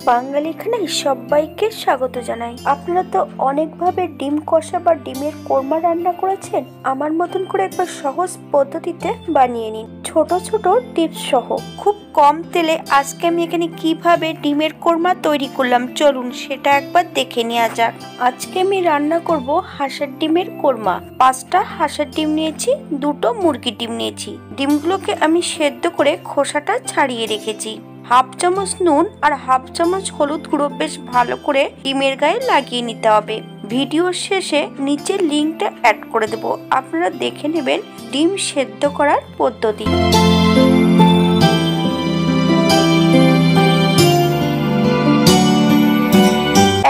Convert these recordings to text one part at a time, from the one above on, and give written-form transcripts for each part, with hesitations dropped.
বাঙালি খানায় সবাইকে স্বাগত জানাই। আপনারা তো অনেকভাবে ডিম কষা বা ডিমের কোরমা রান্না করেছেন। আমার মতন করে একবার সহজ পদ্ধতিতে বানিয়ে নিন, ছোট ছোট টিপস সহ। খুব কম তেলে আজকে আমি এখানে কিভাবে ডিমের কোরমা তৈরি করলাম, চলুন সেটা একবার দেখে নেওয়া যাক। আজকে আমি রান্না করব হাঁসের ডিমের কোরমা। 5টা হাঁসের ডিম নিয়েছি, 2টো মুরগির ডিম নিয়েছি। ডিমগুলোকে আমি সেদ্ধ করে খোসাটা ছাড়িয়ে রেখেছি। হাফ চামচ নুন আর হাফ চামচ হলুদ গুঁড়ো বেশ ভালো করে ডিমের গায়ে লাগিয়ে নিতে হবে। ভিডিওর শেষে নিচে লিঙ্কটা অ্যাড করে দেব, আপনারা দেখে নেবেন ডিম সেদ্ধ করার পদ্ধতি।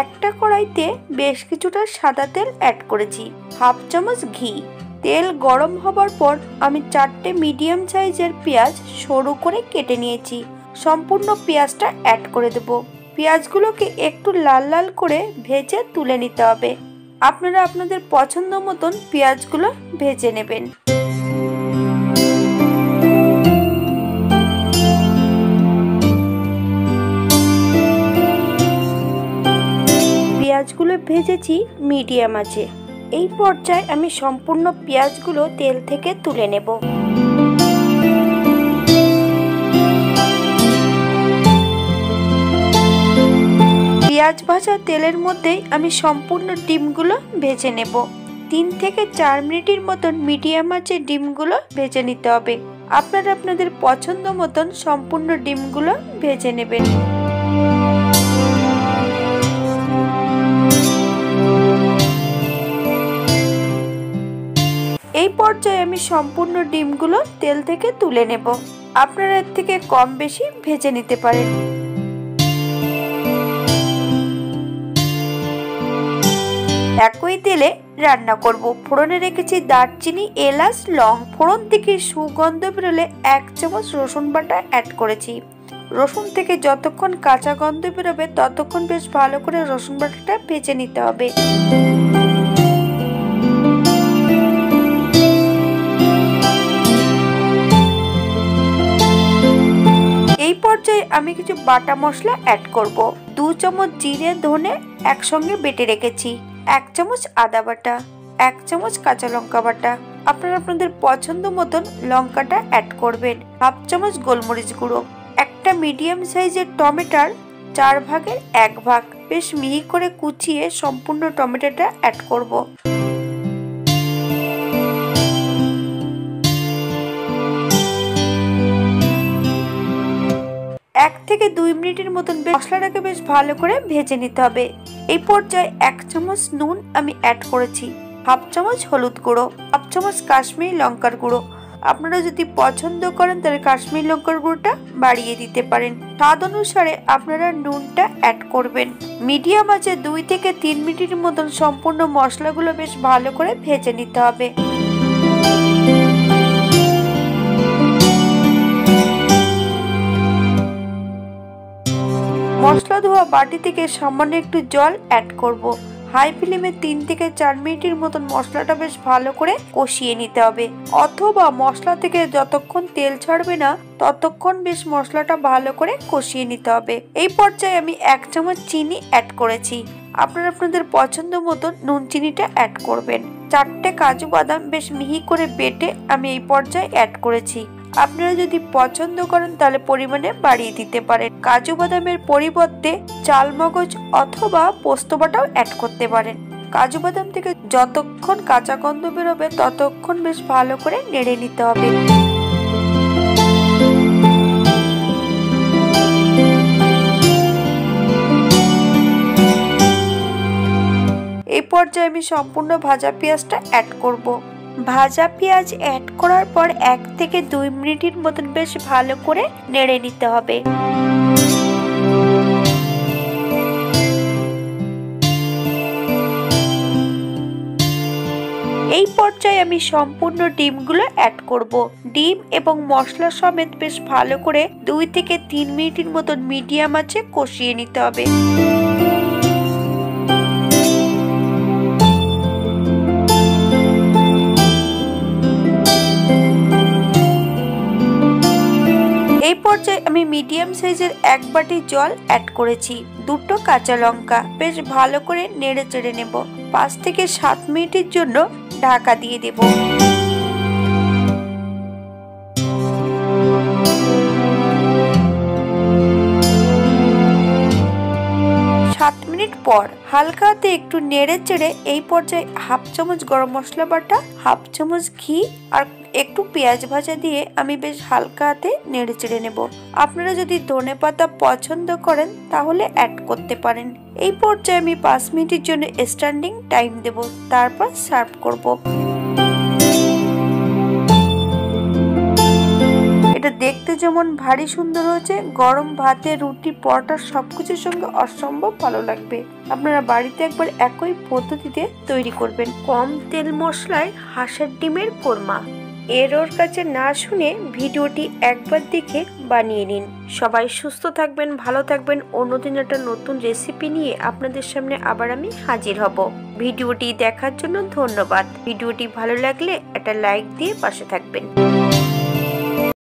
একটা কড়াইতে বেশ কিছুটা সাদা তেল অ্যাড করেছি, হাফ চামচ ঘি। তেল গরম হবার পর আমি 4টে মিডিয়াম সাইজের পেঁয়াজ সরু করে কেটে নিয়েছি। সম্পূর্ণ পেঁয়াজটা অ্যাড করে দেব। পেঁয়াজগুলোকে একটু লাল লাল করে ভেজে তুলে নিতে হবে। আপনারা আপনাদের পছন্দ মতন পেঁয়াজগুলো ভেজে নেবেন। পেঁয়াজগুলো ভেজেছি মিডিয়াম আঁচে। এই পর্যায়ে আমি সম্পূর্ণ পেঁয়াজগুলো তেল থেকে তুলে নেব। পেঁয়াজ ভাজা তেলের মধ্যেই আমি সম্পূর্ণ ডিমগুলো ভেজে নেব। 3 থেকে 4 মিনিটের মতন মিডিয়াম আঁচে ডিমগুলো ভেজে নিতে হবে। আপনারা আপনাদের পছন্দ মতন সম্পূর্ণ ডিমগুলো ভেজে নেবেন। এই পর্যায়ে আমি সম্পূর্ণ ডিমগুলো তেল থেকে তুলে নেব। আপনারা এর থেকে কম বেশি ভেজে নিতে পারেন। একই তেলে রান্না করব। ফোড়নে রেখেছি দারচিনি, এলাচ, লং। ফোড়ন থেকে সুগন্ধ বেরোলে 1 চামচ রসুন বাটা অ্যাড করেছি। রসুন থেকে যতক্ষণ কাঁচা গন্ধ বেরোবে ততক্ষণ বেশ ভালো করে রসুন বাটাটা ভেজে নিতে হবে। এই পর্যায়ে আমি কিছু বাটা মশলা অ্যাড করব। 2 চামচ জিরে ধনে একসঙ্গে বেটে রেখেছি, 1 চামচ আদা বাটা, 1 চামচ কাঁচা লঙ্কা বাটা। আপনারা আপনাদের পছন্দ মতন লঙ্কাটা অ্যাড করবেন। হাফ চামচ গোলমরিচ গুঁড়ো। একটা মিডিয়াম সাইজের টমেটোর 4 ভাগের 1 ভাগ বেশ মিহি করে কুচিয়ে সম্পূর্ণ টমেটোটা অ্যাড করব। 1 থেকে 2 মিনিটের মতন মশলাটাকে বেশ ভালো করে ভেজে নিতে হবে। এই পর্যায়ে 1 চামচ নুন আমি অ্যাড করেছি, হাফ চামচ হলুদ গুঁড়ো, হাফ চামচ কাশ্মীরি লঙ্কার গুঁড়ো। আপনারা যদি পছন্দ করেন তাহলে কাশ্মীরি লঙ্কার গুঁড়োটা বাড়িয়ে দিতে পারেন। স্বাদ অনুসারে আপনারা নুনটা অ্যাড করবেন। মিডিয়াম আঁচে 2 থেকে 3 মিনিটের মতন সম্পূর্ণ মশলাগুলো বেশ ভালো করে ভেজে নিতে হবে। মশলা ধোয়া বাটি থেকে সামান্য একটু জল অ্যাড করব। হাই ফ্লেমে 3 থেকে 4 মিনিটের মতন মশলাটা বেশ ভালো করে কষিয়ে নিতে হবে, অথবা মশলা থেকে যতক্ষণ তেল ছাড়বে না ততক্ষণ বেশ মশলাটা ভালো করে কষিয়ে নিতে হবে। এই পর্যায়ে আমি 1 চামচ চিনি অ্যাড করেছি। আপনারা আপনাদের পছন্দ মতন নুন চিনিটা অ্যাড করবেন। 4টে কাজু বাদাম বেশ মিহি করে বেটে আমি এই পর্যায়ে অ্যাড করেছি। আপনারা যদি পছন্দ করেন তাহলে পরিমাণে বাড়িয়ে দিতে পারেন। কাজু বাদামের পরিবর্তে চাল মগজ অথবা পোস্ত বাটাও অ্যাড করতে পারেন। কাজু বাদাম থেকে যতক্ষণ কাঁচা গন্ধ বেরোবে ততক্ষণ বেশ ভালো করে নেড়ে নিতে হবে। এই পর্যায়ে আমি সম্পূর্ণ ভাজা পেঁয়াজটা অ্যাড করব। ভাজা পেঁয়াজ অ্যাড করার পর 1 থেকে 2 মিনিটের মতন বেশ ভালো করে নেড়ে নিতে হবে। এই পর্যায়ে আমি সম্পূর্ণ ডিমগুলো অ্যাড করব। ডিম এবং মশলা সমেত বেশ ভালো করে 2 থেকে 3 মিনিটের মতন মিডিয়াম আঁচে কষিয়ে নিতে হবে। এই পর্যায়ে আমি মিডিয়াম সাইজের 1 বাটি জল অ্যাড করেছি, 2টো কাঁচা লঙ্কা। বেশ ভালো করে নেড়ে চেড়ে নেব। 5 থেকে 7 মিনিটের জন্য ঢাকা দিয়ে দেব। 7 মিনিট পর হালকা হাতে একটু নেড়ে চেড়ে এই পর্যায়ে 1/2 চামচ গরম মশলা বাটা, 1/2 চামচ ঘি আর একটু পেঁয়াজ ভাজা দিয়ে আমি বেশ হালকা হাতে নেড়ে চেড়ে নেব। আপনারা যদি ধনেপাতা পছন্দ করেন তাহলে অ্যাড করতে পারেন। এই পর্যায়ে আমি 5 মিনিটের জন্য স্ট্যান্ডিং টাইম দেব, তারপর সার্ভ করব। এটা দেখতে যেমন ভারী সুন্দর হয়েছে, গরম ভাতে, রুটি, পরোটা সবকিছুর সঙ্গে অসম্ভব ভালো লাগবে। আপনারা বাড়িতে একবার একই পদ্ধতিতে তৈরি করবেন। কম তেল মশলায় হাঁসের ডিমের কোরমা। এর কাছে না শুনে ভিডিওটি একবার দেখে বানিয়ে নিন। সবাই সুস্থ থাকবেন, ভালো থাকবেন। অন্যদিন একটা নতুন রেসিপি নিয়ে আপনাদের সামনে আবার আমি হাজির হব। ভিডিওটি দেখার জন্য ধন্যবাদ। ভিডিওটি ভালো লাগলে একটা লাইক দিয়ে পাশে থাকবেন।